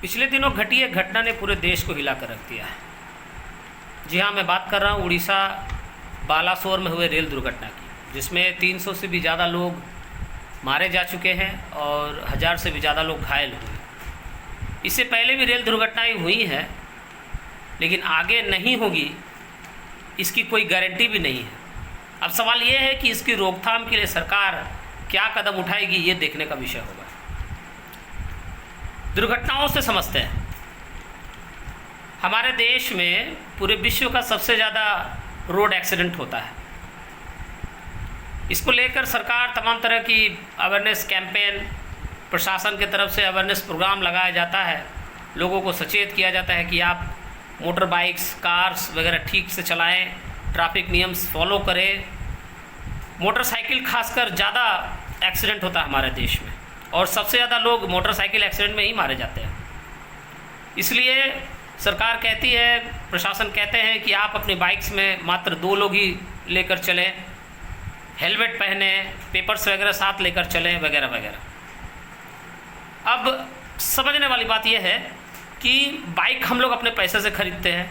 पिछले दिनों घटी एक घटना ने पूरे देश को हिला कर रख दिया है। जी हाँ, मैं बात कर रहा हूँ उड़ीसा बालासोर में हुए रेल दुर्घटना की, जिसमें 300 से भी ज़्यादा लोग मारे जा चुके हैं और 1000 से भी ज़्यादा लोग घायल हुए। इससे पहले भी रेल दुर्घटनाएं हुई हैं, लेकिन आगे नहीं होगी इसकी कोई गारंटी भी नहीं है। अब सवाल ये है कि इसकी रोकथाम के लिए सरकार क्या कदम उठाएगी, ये देखने का विषय होगा। दुर्घटनाओं से समझते हैं, हमारे देश में पूरे विश्व का सबसे ज़्यादा रोड एक्सीडेंट होता है। इसको लेकर सरकार तमाम तरह की अवेयरनेस कैंपेन, प्रशासन की तरफ से अवेयरनेस प्रोग्राम लगाया जाता है। लोगों को सचेत किया जाता है कि आप मोटर बाइक्स, कार्स वगैरह ठीक से चलाएं, ट्रैफिक नियम्स फॉलो करें। मोटरसाइकिल खासकर ज़्यादा एक्सीडेंट होता है हमारे देश में, और सबसे ज़्यादा लोग मोटरसाइकिल एक्सीडेंट में ही मारे जाते हैं। इसलिए सरकार कहती है, प्रशासन कहते हैं कि आप अपनी बाइक्स में मात्र 2 लोग ही लेकर चलें, हेलमेट पहने, पेपर्स वगैरह साथ लेकर चलें वगैरह वगैरह। अब समझने वाली बात यह है कि बाइक हम लोग अपने पैसे से खरीदते हैं,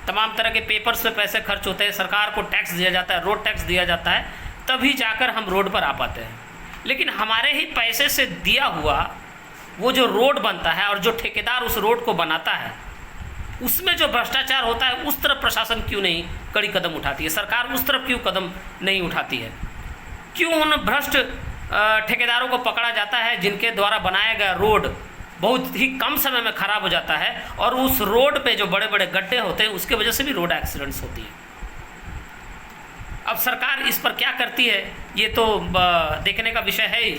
तमाम तरह के पेपर्स पे पैसे खर्च होते हैं, सरकार को टैक्स दिया जाता है, रोड टैक्स दिया जाता है, तभी जाकर हम रोड पर आ पाते हैं। लेकिन हमारे ही पैसे से दिया हुआ वो जो रोड बनता है और जो ठेकेदार उस रोड को बनाता है, उसमें जो भ्रष्टाचार होता है, उस तरफ प्रशासन क्यों नहीं कड़ी कदम उठाती है? सरकार उस तरफ क्यों कदम नहीं उठाती है? क्यों उन भ्रष्ट ठेकेदारों को पकड़ा जाता है जिनके द्वारा बनाया गया रोड बहुत ही कम समय में खराब हो जाता है, और उस रोड पे जो बड़े बड़े गड्ढे होते हैं उसके वजह से भी रोड एक्सीडेंट्स होती है? अब सरकार इस पर क्या करती है, ये तो देखने का विषय है ही।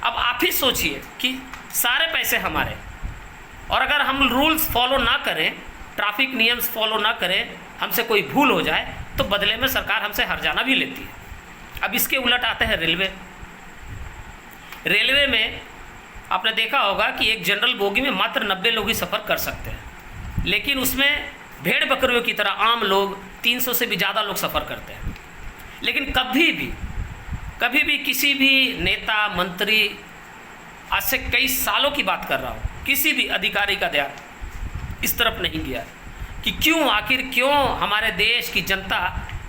अब आप ही सोचिए कि सारे पैसे हमारे, और अगर हम रूल्स फॉलो ना करें, ट्रैफिक नियम्स फॉलो ना करें, हमसे कोई भूल हो जाए, तो बदले में सरकार हमसे हर्जाना भी लेती है। अब इसके उलट आते हैं रेलवे। रेलवे में आपने देखा होगा कि एक जनरल बोगी में मात्र 90 लोग ही सफ़र कर सकते हैं, लेकिन उसमें भेड़ बकरियों की तरह आम लोग 300 से भी ज़्यादा लोग सफ़र करते हैं। लेकिन कभी भी किसी भी नेता, मंत्री, आज से कई सालों की बात कर रहा हूँ, किसी भी अधिकारी का ध्यान इस तरफ नहीं गया कि क्यों हमारे देश की जनता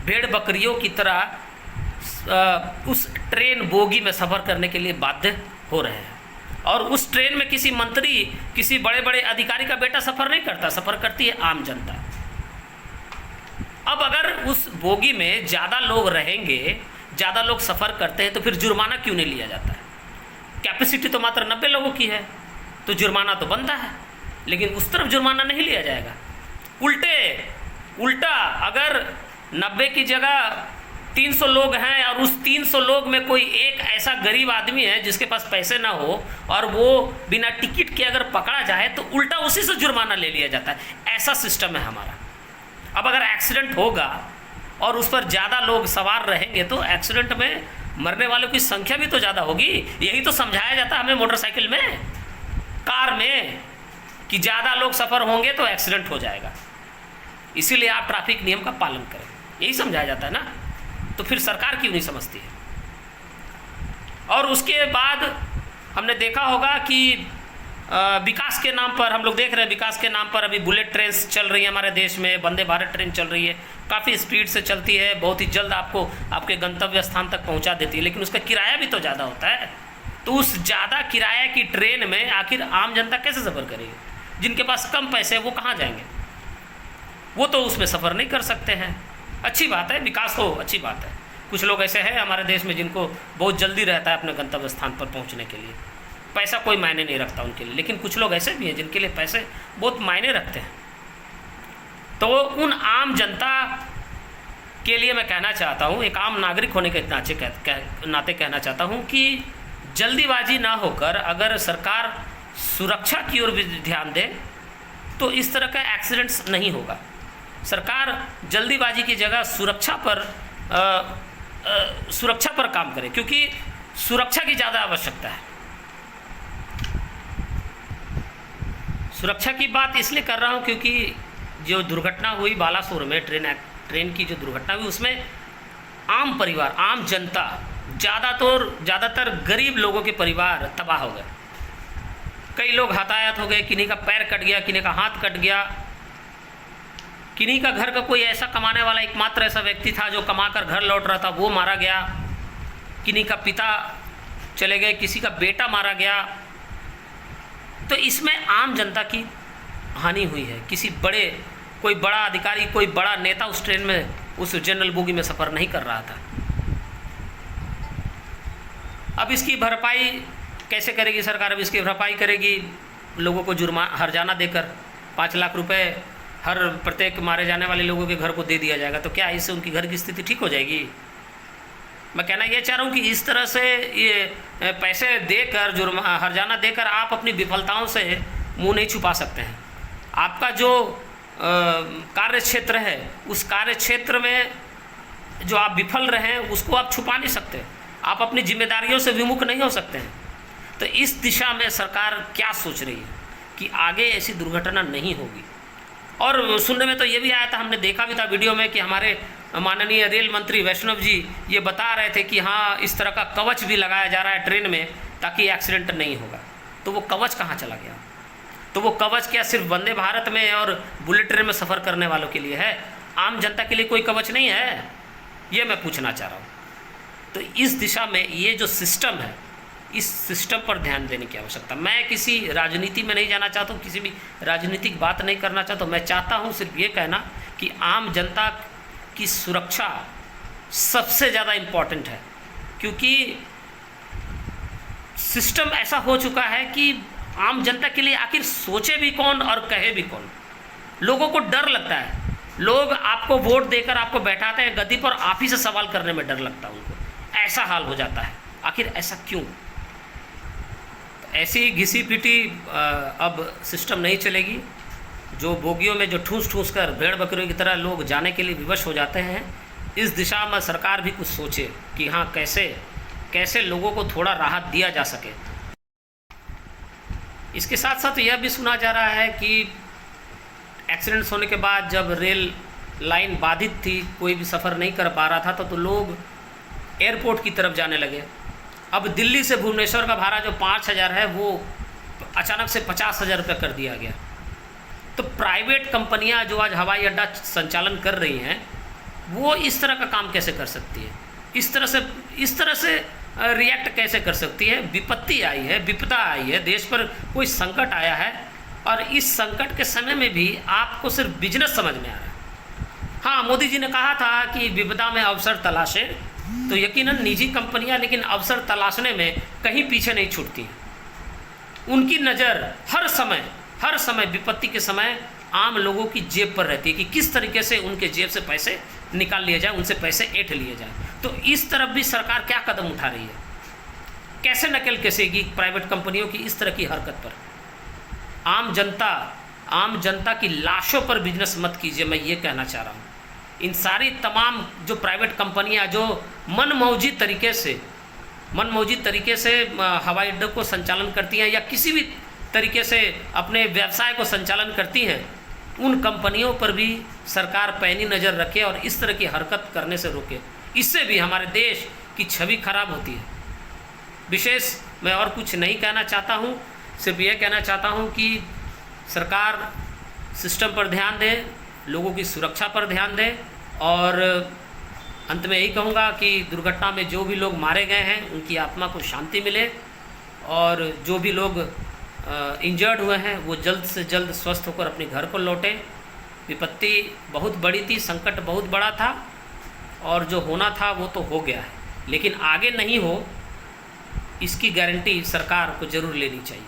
भेड़ बकरियों की तरह उस ट्रेन बोगी में सफ़र करने के लिए बाध्य हो रहे हैं। और उस ट्रेन में किसी मंत्री, किसी बड़े बड़े अधिकारी का बेटा सफ़र नहीं करता, सफ़र करती है आम जनता। अब अगर उस बोगी में ज़्यादा लोग रहेंगे, ज़्यादा लोग सफ़र करते हैं, तो फिर जुर्माना क्यों नहीं लिया जाता है? कैपेसिटी तो मात्र 90 लोगों की है, तो जुर्माना तो बनता है, लेकिन उस तरफ जुर्माना नहीं लिया जाएगा। उल्टा अगर 90 की जगह 300 लोग हैं और उस 300 लोग में कोई एक ऐसा गरीब आदमी है जिसके पास पैसे ना हो, और वो बिना टिकट के अगर पकड़ा जाए तो उल्टा उसी से जुर्माना ले लिया जाता है। ऐसा सिस्टम है हमारा। अब अगर एक्सीडेंट होगा और उस पर ज़्यादा लोग सवार रहेंगे तो एक्सीडेंट में मरने वालों की संख्या भी तो ज़्यादा होगी। यही तो समझाया जाता है हमें मोटरसाइकिल में, कार में, कि ज़्यादा लोग सफ़र होंगे तो एक्सीडेंट हो जाएगा, इसीलिए आप ट्रैफिक नियम का पालन करें, यही समझाया जाता है ना। तो फिर सरकार क्यों नहीं समझती है? और उसके बाद हमने देखा होगा कि विकास के नाम पर, हम लोग देख रहे हैं विकास के नाम पर अभी बुलेट ट्रेन चल रही है हमारे देश में, वंदे भारत ट्रेन चल रही है, काफ़ी स्पीड से चलती है, बहुत ही जल्द आपको आपके गंतव्य स्थान तक पहुंचा देती है, लेकिन उसका किराया भी तो ज़्यादा होता है। तो उस ज़्यादा किराया की ट्रेन में आखिर आम जनता कैसे सफ़र करेगी? जिनके पास कम पैसे हैं वो कहाँ जाएंगे? वो तो उसमें सफ़र नहीं कर सकते हैं। अच्छी बात है, विकास हो, अच्छी बात है। कुछ लोग ऐसे हैं हमारे देश में जिनको बहुत जल्दी रहता है अपने गंतव्य स्थान पर पहुंचने के लिए, पैसा कोई मायने नहीं रखता उनके लिए। लेकिन कुछ लोग ऐसे भी हैं जिनके लिए पैसे बहुत मायने रखते हैं। तो उन आम जनता के लिए मैं कहना चाहता हूँ, एक आम नागरिक होने के नाते कहना चाहता हूँ कि जल्दीबाजी ना होकर अगर सरकार सुरक्षा की ओर भी ध्यान दे तो इस तरह का एक्सीडेंट्स नहीं होगा। सरकार जल्दीबाजी की जगह सुरक्षा पर काम करे, क्योंकि सुरक्षा की ज़्यादा आवश्यकता है। सुरक्षा की बात इसलिए कर रहा हूँ क्योंकि जो दुर्घटना हुई बालासोर में, ट्रेन की जो दुर्घटना हुई, उसमें आम परिवार, आम जनता, ज़्यादातर गरीब लोगों के परिवार तबाह हो गए। कई लोग हताहत हो गए, किन्हीं का पैर कट गया, किन्हीं का हाथ कट गया, किन्हीं का घर का कोई ऐसा कमाने वाला एकमात्र ऐसा व्यक्ति था जो कमाकर घर लौट रहा था, वो मारा गया, किन्हीं का पिता चले गए, किसी का बेटा मारा गया। तो इसमें आम जनता की हानि हुई है। कोई बड़ा अधिकारी, कोई बड़ा नेता उस ट्रेन में, उस जनरल बोगी में सफ़र नहीं कर रहा था। अब इसकी भरपाई कैसे करेगी सरकार? अब इसकी भरपाई करेगी, लोगों को हर्जाना देकर 5 लाख रुपए हर प्रत्येक मारे जाने वाले लोगों के घर को दे दिया जाएगा। तो क्या इससे उनकी घर की स्थिति ठीक हो जाएगी? मैं कहना ये चाह रहा हूँ कि इस तरह से ये पैसे देकर, हर्जाना देकर आप अपनी विफलताओं से मुंह नहीं छुपा सकते हैं। आपका जो कार्य क्षेत्र है, उस कार्य क्षेत्र में जो आप विफल रहे हैं उसको आप छुपा नहीं सकते, आप अपनी जिम्मेदारियों से विमुख नहीं हो सकते हैं। तो इस दिशा में सरकार क्या सोच रही है कि आगे ऐसी दुर्घटना नहीं होगी? और सुनने में तो ये भी आया था, हमने देखा भी था वीडियो में, कि हमारे माननीय रेल मंत्री वैष्णव जी ये बता रहे थे कि हाँ, इस तरह का कवच भी लगाया जा रहा है ट्रेन में ताकि एक्सीडेंट नहीं होगा। तो वो कवच कहाँ चला गया? तो वो कवच क्या सिर्फ वंदे भारत में और बुलेट ट्रेन में सफ़र करने वालों के लिए है? आम जनता के लिए कोई कवच नहीं है? ये मैं पूछना चाह रहा हूँ। तो इस दिशा में ये जो सिस्टम है, इस सिस्टम पर ध्यान देने की आवश्यकता। मैं किसी राजनीति में नहीं जाना चाहता हूँ, किसी भी राजनीतिक बात नहीं करना चाहता हूँ। मैं चाहता हूँ सिर्फ ये कहना कि आम जनता की सुरक्षा सबसे ज़्यादा इम्पॉर्टेंट है, क्योंकि सिस्टम ऐसा हो चुका है कि आम जनता के लिए आखिर सोचे भी कौन और कहे भी कौन। लोगों को डर लगता है, लोग आपको वोट देकर आपको बैठाते हैं गद्दी पर, आप ही से सवाल करने में डर लगता है उनको। ऐसा हाल हो जाता है। आखिर ऐसा क्यों? ऐसी घिसी पिटी अब सिस्टम नहीं चलेगी। जो बोगियों में जो ठूस ठूस कर भेड़ बकरियों की तरह लोग जाने के लिए विवश हो जाते हैं, इस दिशा में सरकार भी कुछ सोचे कि हाँ, कैसे लोगों को थोड़ा राहत दिया जा सके। इसके साथ साथ यह भी सुना जा रहा है कि एक्सीडेंट्स होने के बाद जब रेल लाइन बाधित थी, कोई भी सफ़र नहीं कर पा रहा था, तो लोग एयरपोर्ट की तरफ जाने लगे। अब दिल्ली से भुवनेश्वर का भाड़ा जो 5,000 है, वो अचानक से 50,000 रुपये कर दिया गया। तो प्राइवेट कंपनियां जो आज हवाई अड्डा संचालन कर रही हैं, वो इस तरह का काम कैसे कर सकती है? इस तरह से रिएक्ट कैसे कर सकती है? विपत्ति आई है, विपदा आई है, देश पर कोई संकट आया है, और इस संकट के समय में भी आपको सिर्फ बिजनेस समझ में आ रहा है। हाँ, मोदी जी ने कहा था कि विपदा में अवसर तलाशे, तो यकीनन निजी कंपनियां लेकिन अवसर तलाशने में कहीं पीछे नहीं छूटती हैं। उनकी नज़र हर समय विपत्ति के समय आम लोगों की जेब पर रहती है कि किस तरीके से उनके जेब से पैसे निकाल लिए जाए, उनसे पैसे ऐंठ लिए जाए। तो इस तरफ भी सरकार क्या कदम उठा रही है? कैसे नकेल कसेगी प्राइवेट कंपनियों की इस तरह की हरकत पर? आम जनता की लाशों पर बिजनेस मत कीजिए, मैं ये कहना चाह रहा हूँ। इन सारी तमाम जो प्राइवेट कंपनियां जो मनमौजी तरीके से हवाई अड्डों को संचालन करती हैं या किसी भी तरीके से अपने व्यवसाय को संचालन करती हैं, उन कंपनियों पर भी सरकार पैनी नज़र रखे और इस तरह की हरकत करने से रोके। इससे भी हमारे देश की छवि खराब होती है। विशेष मैं और कुछ नहीं कहना चाहता हूँ, सिर्फ ये कहना चाहता हूँ कि सरकार सिस्टम पर ध्यान दे, लोगों की सुरक्षा पर ध्यान दे, और अंत में यही कहूँगा कि दुर्घटना में जो भी लोग मारे गए हैं उनकी आत्मा को शांति मिले, और जो भी लोग इंजर्ड हुए हैं वो जल्द से जल्द स्वस्थ होकर अपने घर को लौटें। विपत्ति बहुत बड़ी थी, संकट बहुत बड़ा था, और जो होना था वो तो हो गया है, लेकिन आगे नहीं हो इसकी गारंटी सरकार को ज़रूर लेनी चाहिए।